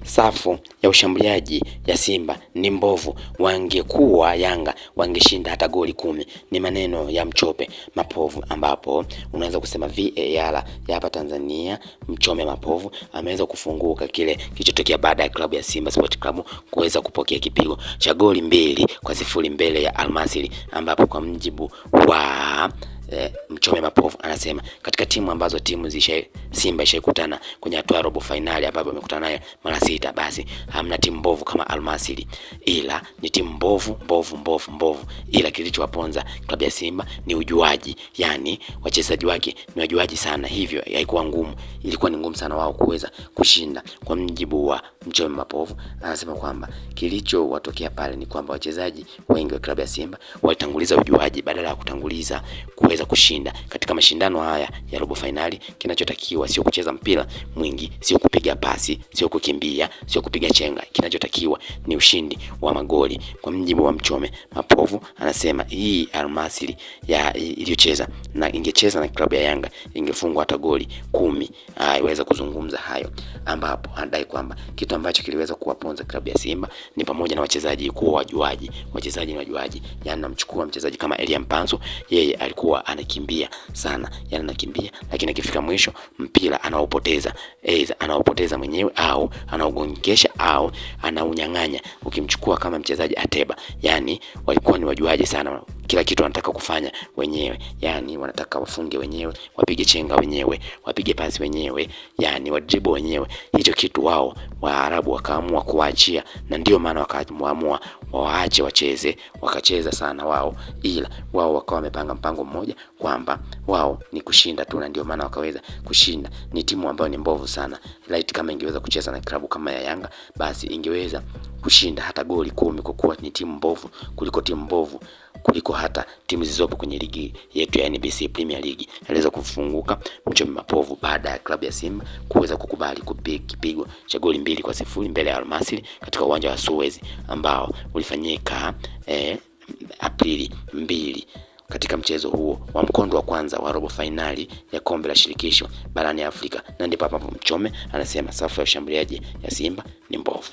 safu ya ushambuliaji ya Simba ni mbovu, wangekuwa Yanga wangeshinda hata goli 10. Ni maneno ya Mchome Mapovu, ambapo unaweza kusema VAR ya hapa Tanzania. Mchome Mapovu ameweza kufunguka kile kilichotokea baada ya klabu ya Simba Sport Club kuweza kupokea kipigo cha goli 2-0 mbele ya Al Masry, ambapo kwa mjibu wa Mchome Mapovu anasema katika timu ambazo Simba ishakutana kwenye hatua ya robo finali ambapo wamekutana nayo mara 6, basi hamna timu mbovu kama Al Masry, ila ni timu mbovu. Ila kilichowaponza klabu ya Simba ni ujuaji, yani wachezaji wake ni wajuaji sana, hivyo ilikuwa ni ngumu sana wao kuweza kushinda. Kwa mjibu wa Mchome Mapovu anasema kwamba kilichowatokea pale ni kwamba wachezaji wengi wa klabu ya Simba walitanguliza ujuaji badala ya kutanguliza kuweza kushinda katika mashindano haya ya robo finali. Kinachotakiwa sio kucheza mpira mwingi, sio kupiga pasi, sio kukimbia, sio kupiga chenga. Kinachotakiwa ni ushindi wa magoli. Kwa mjibu wa Mchome Mapovu anasema hii Al Masry iliyocheza na ingecheza na klabu ya Yanga ingefungwa hata goli 10. Iweza kuzungumza hayo, ambapo anadai kwamba kitu ambacho kiliweza kuwaponza klabu ya Simba ni pamoja na wachezaji kuwa wajuaji. Wachezaji ni wajuaji, yani namchukua mchezaji kama Elia Mpanzu, yeye alikuwa anakimbia sana, yani anakimbia lakini akifika mwisho mpira anaupoteza mwenyewe au anaugongesha au anaunyang'anya. Ukimchukua kama mchezaji Ateba, yani walikuwa ni wajuaji sana, kila kitu wanataka kufanya wenyewe, yani wanataka wafunge wenyewe, wapige chenga wenyewe, wapige pasi wenyewe, yani wadribu wenyewe. Hicho kitu wao Waarabu wakaamua kuachia, na ndio maana wakaamua waache wacheze, wakacheza sana wao, ila wao wakawa wamepanga mpango mmoja kwamba wao ni kushinda tu, na ndio maana wakaweza kushinda. Ni timu ambayo ni mbovu sana. Light kama ingeweza kucheza na klabu kama ya Yanga, basi ingeweza kushinda hata goli 10, kwa kuwa ni timu mbovu kuliko hata timu zilizopo kwenye ligi yetu ya NBC Premier League. Aliweza kufunguka Mchome Mapovu baada ya klabu ya Simba kuweza kukubali kupiga kipigo cha goli 2-0 mbele ya Al Masry katika uwanja wa Suez ambao ulifanyika Aprili 2 katika mchezo huo wa mkondo wa kwanza wa robo finali ya kombe la shirikisho barani Afrika. Na ndipo hapo Mchome anasema safu ya ushambuliaji ya Simba ni mbovu.